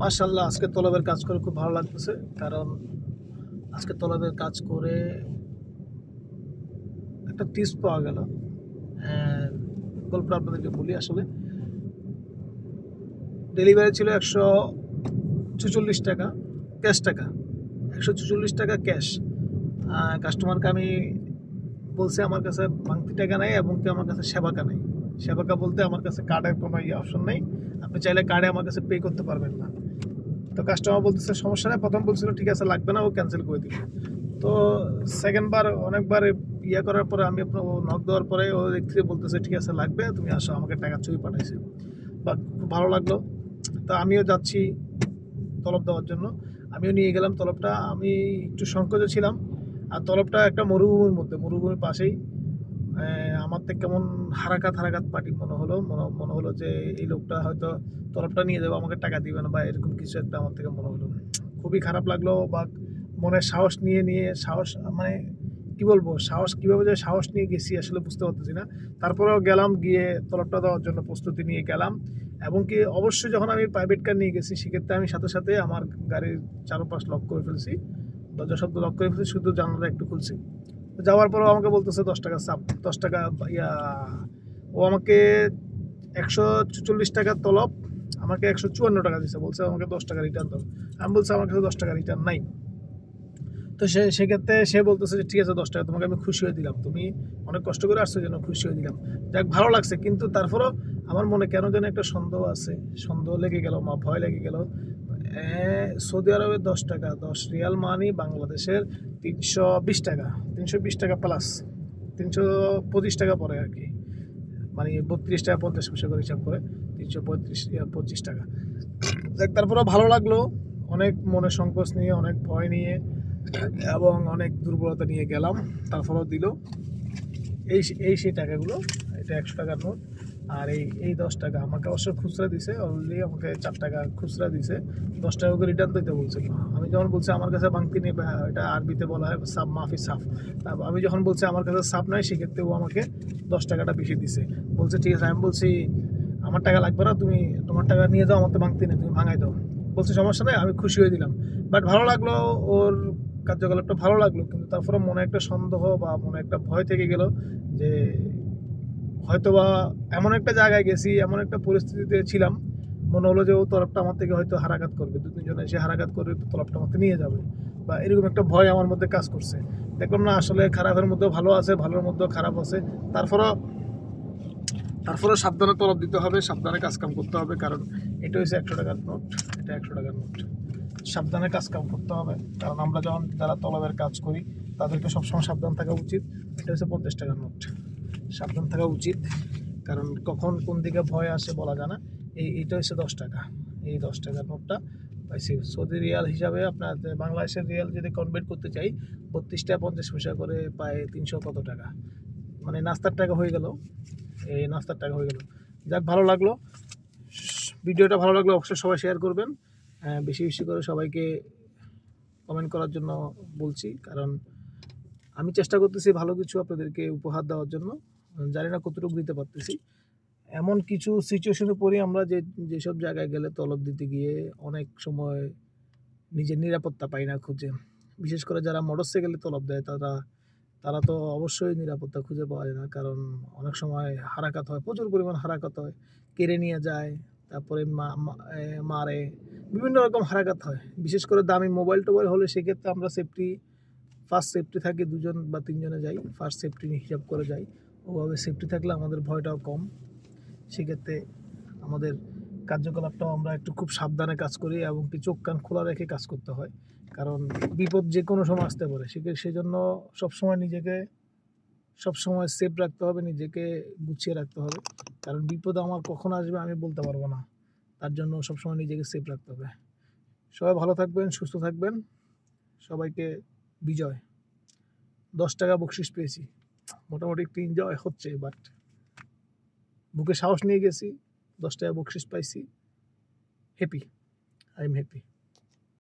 মাশাআল্লাহ, আজকে তলবের কাজ করে খুব ভালো লাগতেছে। কারণ আজকে তলবের কাজ করে একটা টিপস পাওয়া গেল। গল্পটা আপনাদেরকে বলি। আসলে ডেলিভারি ছিল 146 টাকা ক্যাশ টাকা, 146 টাকা ক্যাশ। কাস্টমারকে আমি বলছি আমার কাছে ভাঙতি টাকা নাই এবং কি আমার কাছে সেবাকা নাই। সেবাকা বলতে আমার কাছে কার্ডের কোনো অপশন নেই, আপনি চাইলে কার্ডে আমার কাছে পে করতে পারবেন না। তো কাস্টমার বলতেছে সমস্যা নেই, প্রথম বলছিল ঠিক আছে লাগবে না, ও ক্যান্সেল করে দিল। তো সেকেন্ড বার অনেকবার ইয়ে করার পরে আমি আপনার নক দেওয়ার পরে ও দেখতে বলতেছে ঠিক আছে লাগবে, তুমি আসো, আমাকে টাকা ছবি পাঠাইছে। বা খুব ভালো লাগলো। তো আমিও যাচ্ছি তলব দেওয়ার জন্য, আমিও নিয়ে গেলাম তলবটা। আমি একটু সংকোচে ছিলাম, আর তলবটা একটা মরুভূমির মধ্যে, মরুভূমির পাশেই। আমার থেকে কেমন হারাকাত হারাকাত পার্টি মনে হলো যে এই লোকটা হয়তো তলবটা নিয়ে যাবো, আমাকে টাকা দিবে না বা এরকম কিছু একটা আমার থেকে মনে হলো। খুবই খারাপ লাগলো। বা মনে সাহস নিয়ে সাহস, মানে কি বলবো, সাহস কিভাবে যে সাহস নিয়ে গেছি আসলে বুঝতে পারতেছি না। তারপরেও গেলাম, গিয়ে তলবটা দেওয়ার জন্য প্রস্তুতি নিয়ে গেলাম। এবং কি অবশ্যই যখন আমি প্রাইভেট কার নিয়ে গেছি সেক্ষেত্রে আমি সাথে সাথে আমার গাড়ির চারপাশ লক করে ফেলছি, দরজা শব্দ লক করে ফেলছি, শুধু জানালা একটু খুলছি। যাওয়ার পরেও আমাকে বলতেছে 10 টাকা চাপ, 10 টাকা ইয়া। ও আমাকে 146 টাকার তলব আমাকে 154 টাকা দিচ্ছে, বলছে আমাকে 10 টাকা রিটার্ন দাও। আমি বলছি আমার কাছে 10 টাকা রিটার্ন নাই। তো সেক্ষেত্রে সে বলতেছে যে ঠিক আছে 10 টাকা তোমাকে আমি খুশি হয়ে দিলাম, তুমি অনেক কষ্ট করে আসছো জন্য খুশি হয়ে দিলাম। যাক, ভালো লাগছে। কিন্তু তারপরেও আমার মনে কেন যেন একটা সন্দেহ আছে, সন্দেহ লেগে গেল, ভয় লেগে গেল। সৌদি আরবের 10 টাকা, 10 রিয়াল মানি বাংলাদেশের 320 টাকা, 320 টাকা প্লাস 325 টাকা পরে আর কি, মানে 32 টাকা 50 পয়সা করে হিসাব করে 325 টাকা। দেখ, তারপরেও ভালো লাগলো। অনেক মনে সংকোচ নিয়ে, অনেক ভয় নিয়ে এবং অনেক দুর্বলতা নিয়ে গেলাম, তারপরেও দিল এই সেই টাকাগুলো। এটা 100 টাকার নোট। আর এই 10 টাকা আমাকে অবশ্য খুচরা দিছে, অলরেডি আমাকে 4 টাকা খুচরা দিছে, 10 টাকা করে রিটার্ন দিতে বলছিল। আমি যখন বলছি আমার কাছে বাংতি নেই, এটা আরবিতে বলা হয় সাফ, মাফি সাফ। আমি যখন বলছি আমার কাছে সাফ নাই, সেক্ষেত্রে ও আমাকে 10 টাকাটা বেশি দিছে। বলছে ঠিক আছে। আমি বলছি আমার টাকা লাগবে না, তুমি তোমার টাকা নিয়ে যাও, আমার তো বাংতি নেই, তুমি ভাঙাই দাও। বলছে সমস্যা নেই, আমি খুশি হয়ে দিলাম। বাট ভালো লাগলো, ওর কার্যকলাপটা ভালো লাগলো। কিন্তু তারপরে মনে একটা সন্দেহ বা মনে একটা ভয় থেকে গেল যে হয়তোবা এমন একটা জায়গায় গেছি, এমন একটা পরিস্থিতিতে ছিলাম, মনে হলো যে ও তরফটা আমার থেকে হয়তো হারাঘাত করবে, দু তিনজনে এসে হারাঘাত করে তরফটা আমাকে নিয়ে যাবে, বা এরকম একটা ভয় আমার মধ্যে কাজ করছে। দেখলাম না, আসলে খারাপের মধ্যেও ভালো আছে, ভালোর মধ্যেও খারাপ আছে। তারপরও সাবধানে তলব দিতে হবে, সাবধানে কাজকাম করতে হবে। কারণ এটা হচ্ছে 100 টাকার নোট, এটা 100 টাকার নোট। সাবধানে কাজকাম করতে হবে, কারণ আমরা যখন যারা তলবের কাজ করি তাদেরকে সবসময় সাবধান থাকা উচিত। এটা হচ্ছে 50 টাকার নোট, সাবধান থাকা উচিত। কারণ কখন কোন দিকে ভয় আসে বলা যায় না। এইটা হচ্ছে 10 টাকা, এই 10 টাকার নোটটা পাইছি। সৌদি রিয়াল হিসাবে আপনার বাংলাদেশের রিয়াল যদি কনভার্ট করতে চাই, 32 টাকা 50 পয়সা করে পায় 300 কত টাকা, মানে নাস্তার টাকা হয়ে গেল, এই নাস্তার টাকা হয়ে গেল। যাক, ভালো লাগলো। ভিডিওটা ভালো লাগলো অবশ্যই সবাই শেয়ার করবেন। বেশি বেশি করে সবাইকে কমেন্ট করার জন্য বলছি, কারণ আমি চেষ্টা করতেছি ভালো কিছু আপনাদেরকে উপহার দেওয়ার জন্য। জানি না কতটুকু দিতে পারতেছি। এমন কিছু সিচুয়েশনে পড়ি আমরা যেসব জায়গায় গেলে তলব দিতে গিয়ে অনেক সময় নিজের নিরাপত্তা পাই না খুঁজে। বিশেষ করে যারা মোটরসাইকেলে তলব দেয় তারা তো অবশ্যই নিরাপত্তা খুঁজে পাওয়া যায় না। কারণ অনেক সময় হারাকাত হয়, প্রচুর পরিমাণ হারাকাত হয়, কেড়ে নিয়ে যায়, তারপরে মারে, বিভিন্ন রকম হারাকাত হয়। বিশেষ করে দামি মোবাইল টোবাইল হলে সেক্ষেত্রে আমরা ফার্স্ট সেফটি থাকি, 2জন বা 3জনে যাই, ফার্স্ট সেফটি হিসাব করে যাই। ওভাবে সেফটি থাকলে আমাদের ভয়টাও কম। সেক্ষেত্রে আমাদের কার্যকলাপটাও আমরা একটু খুব সাবধানে কাজ করি এবং কি চোখ কান খোলা রেখে কাজ করতে হয়। কারণ বিপদ যে কোনো সময় আসতে পারে, সেজন্য সবসময় সেফ রাখতে হবে, নিজেকে গুছিয়ে রাখতে হবে। কারণ বিপদ আমার কখন আসবে আমি বলতে পারবো না, তার জন্য সবসময় নিজেকে সেফ রাখতে হবে। সবাই ভালো থাকবেন, সুস্থ থাকবেন। সবাইকে বিজয়। 10 টাকা বকশিস পেয়েছি, মোটামুটি একটু এনজয় হচ্ছে। বাট বুকে সাহস নিয়ে গেছি, 10 টাকা বকশিস পাইছি, হ্যাপি, আই এম হ্যাপি।